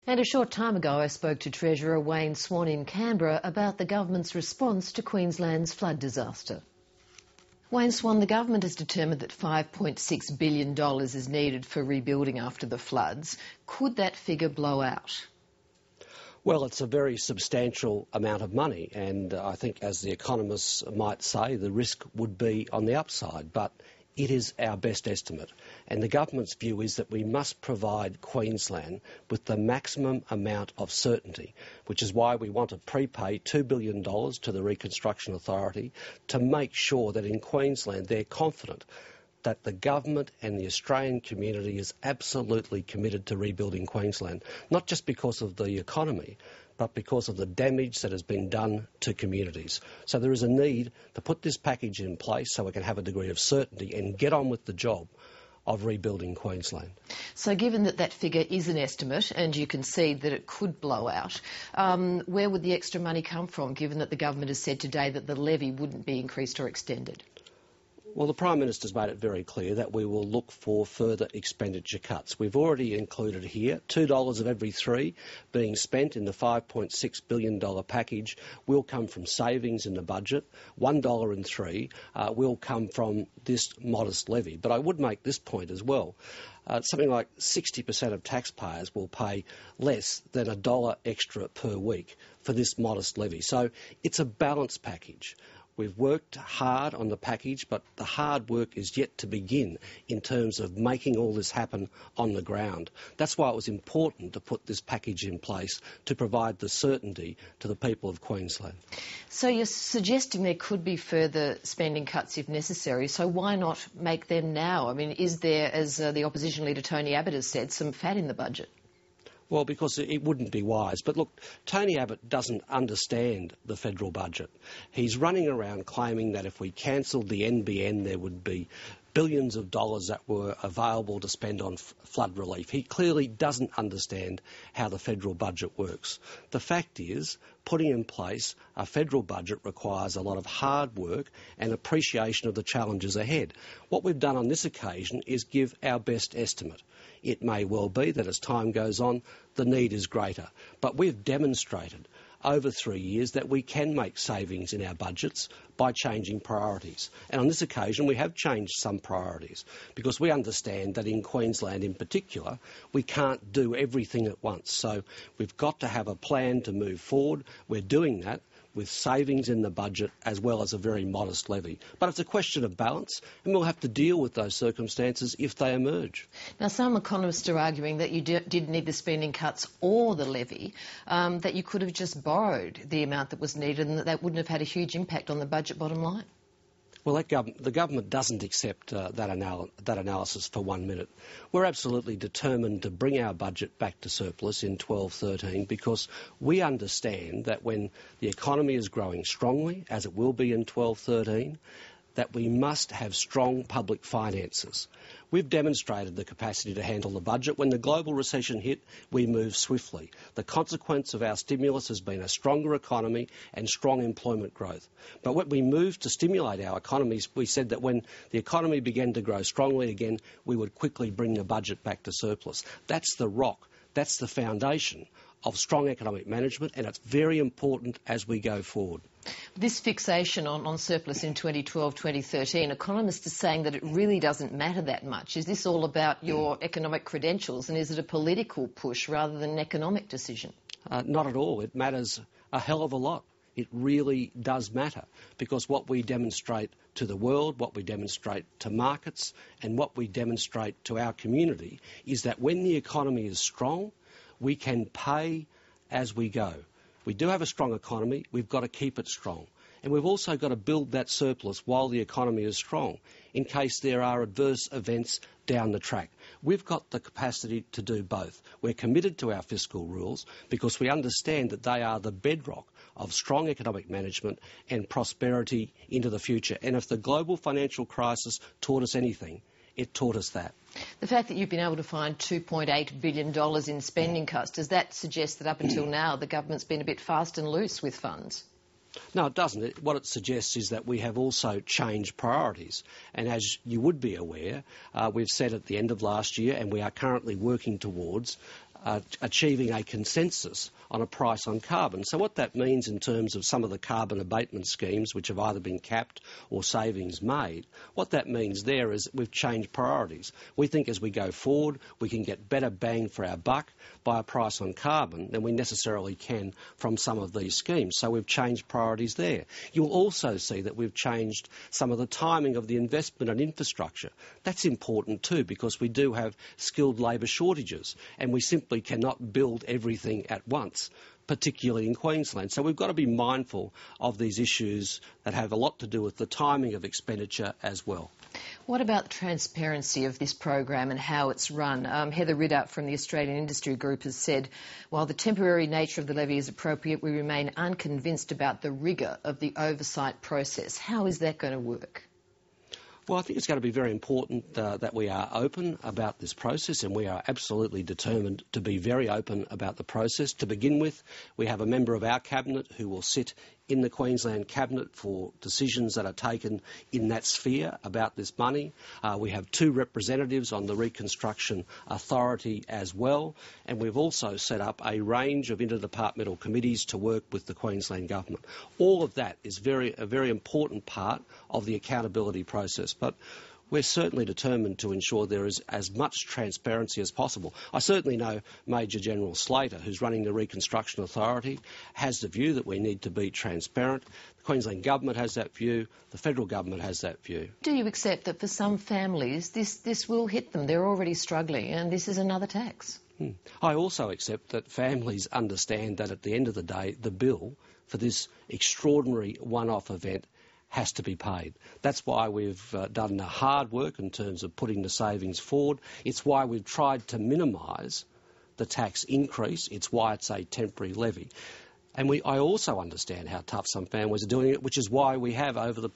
And a short time ago I spoke to Treasurer Wayne Swan in Canberra about the government's response to Queensland's flood disaster. Wayne Swan, the government has determined that $5.6 billion is needed for rebuilding after the floods. Could that figure blow out? Well, it's a very substantial amount of money, and I think, as the economists might say, the risk would be on the upside, but it is our best estimate. And the government's view is that we must provide Queensland with the maximum amount of certainty, which is why we want to prepay $2 billion to the Reconstruction Authority to make sure that in Queensland they're confident that the government and the Australian community is absolutely committed to rebuilding Queensland, not just because of the economy, but because of the damage that has been done to communities. So there is a need to put this package in place so we can have a degree of certainty and get on with the job of rebuilding Queensland. So given that that figure is an estimate and you concede that it could blow out, where would the extra money come from, given that the government has said today that the levy wouldn't be increased or extended? Well, the Prime Minister's made it very clear that we will look for further expenditure cuts. We've already included here $2 of every $3 being spent in the $5.6 billion package will come from savings in the budget. $1 in $3 will come from this modest levy. But I would make this point as well. Something like 60% of taxpayers will pay less than $1 extra per week for this modest levy. So it's a balanced package. We've worked hard on the package, but the hard work is yet to begin in terms of making all this happen on the ground. That's why it was important to put this package in place to provide the certainty to the people of Queensland. So you're suggesting there could be further spending cuts if necessary, so why not make them now? I mean, is there, as the opposition leader Tony Abbott has said, some fat in the budget? Well, because it wouldn't be wise. But look, Tony Abbott doesn't understand the federal budget. He's running around claiming that if we cancelled the NBN, there would be billions of dollars that were available to spend on flood relief. He clearly doesn't understand how the federal budget works. The fact is, putting in place a federal budget requires a lot of hard work and appreciation of the challenges ahead. What we've done on this occasion is give our best estimate. It may well be that as time goes on, the need is greater. But we've demonstrated over 3 years that we can make savings in our budgets by changing priorities. And on this occasion, we have changed some priorities because we understand that in Queensland in particular, we can't do everything at once. So we've got to have a plan to move forward. We're doing that with savings in the budget as well as a very modest levy. But it's a question of balance, and we'll have to deal with those circumstances if they emerge. Now, some economists are arguing that you didn't need the spending cuts or the levy, that you could have just borrowed the amount that was needed and that wouldn't have had a huge impact on the budget bottom line. Well, the government doesn't accept that analysis for 1 minute. We're absolutely determined to bring our budget back to surplus in 12-13 because we understand that when the economy is growing strongly, as it will be in 12-13, that we must have strong public finances. We've demonstrated the capacity to handle the budget. When the global recession hit, we moved swiftly. The consequence of our stimulus has been a stronger economy and strong employment growth. But when we moved to stimulate our economies, we said that when the economy began to grow strongly again, we would quickly bring the budget back to surplus. That's the rock. That's the foundation of strong economic management, and it's very important as we go forward. This fixation on surplus in 2012-2013, economists are saying that it really doesn't matter that much. Is this all about your economic credentials, and is it a political push rather than an economic decision? Not at all. It matters a hell of a lot. It really does matter because what we demonstrate to the world, what we demonstrate to markets, and what we demonstrate to our community is that when the economy is strong, we can pay as we go. We do have a strong economy. We've got to keep it strong. And we've also got to build that surplus while the economy is strong in case there are adverse events down the track. We've got the capacity to do both. We're committed to our fiscal rules because we understand that they are the bedrock of strong economic management and prosperity into the future. And if the global financial crisis taught us anything, it taught us that. The fact that you've been able to find $2.8 billion in spending cuts, does that suggest that up until now the government's been a bit fast and loose with funds? No, it doesn't. What it suggests is that we have also changed priorities. And as you would be aware, we've said at the end of last year, and we are currently working towards, achieving a consensus on a price on carbon. So what that means in terms of some of the carbon abatement schemes which have either been capped or savings made, what that means there is we've changed priorities. We think as we go forward we can get better bang for our buck by a price on carbon than we necessarily can from some of these schemes. So we've changed priorities there. You'll also see that we've changed some of the timing of the investment and infrastructure. That's important too, because we do have skilled labour shortages and we simply cannot build everything at once, particularly in Queensland. So we've got to be mindful of these issues that have a lot to do with the timing of expenditure as well. What about the transparency of this program and how it's run? Heather Ridout from the Australian Industry Group has said, while the temporary nature of the levy is appropriate, we remain unconvinced about the rigour of the oversight process. How is that going to work? Well, I think it's going to be very important that we are open about this process, and we are absolutely determined to be very open about the process. To begin with, we have a member of our Cabinet who will sit in the Queensland Cabinet for decisions that are taken in that sphere about this money. We have 2 representatives on the Reconstruction Authority as well, and we've also set up a range of interdepartmental committees to work with the Queensland Government. All of that is a very important part of the accountability process, but we're certainly determined to ensure there is as much transparency as possible. I certainly know Major General Slater, who's running the Reconstruction Authority, has the view that we need to be transparent. The Queensland Government has that view. The Federal Government has that view. Do you accept that for some families this will hit them? They're already struggling and this is another tax. I also accept that families understand that at the end of the day, the bill for this extraordinary one-off event has to be paid. That's why we've done the hard work in terms of putting the savings forward. It's why we've tried to minimise the tax increase. It's why it's a temporary levy. And I also understand how tough some families are doing it, which is why we have, over the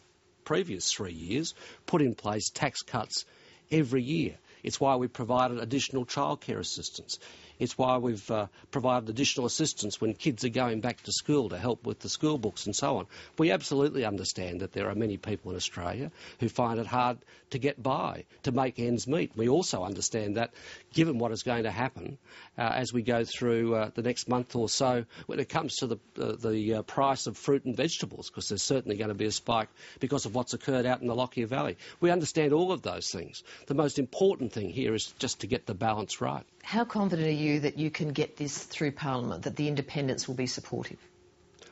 previous 3 years, put in place tax cuts every year. It's why we've provided additional childcare assistance. It's why we've provided additional assistance when kids are going back to school to help with the school books and so on. We absolutely understand that there are many people in Australia who find it hard to get by, to make ends meet. We also understand that, given what is going to happen as we go through the next month or so, when it comes to the price of fruit and vegetables, because there's certainly going to be a spike because of what's occurred out in the Lockyer Valley. We understand all of those things. The most important thing here is just to get the balance right. How confident are you that you can get this through Parliament, that the independents will be supportive?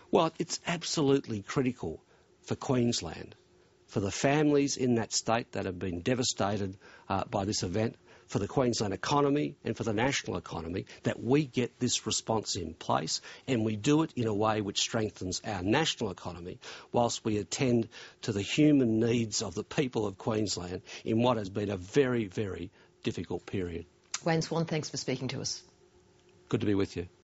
Well, it's absolutely critical for Queensland, for the families in that state that have been devastated by this event, for the Queensland economy and for the national economy, that we get this response in place and we do it in a way which strengthens our national economy whilst we attend to the human needs of the people of Queensland in what has been a very, very difficult period. Wayne Swan, thanks for speaking to us. Good to be with you.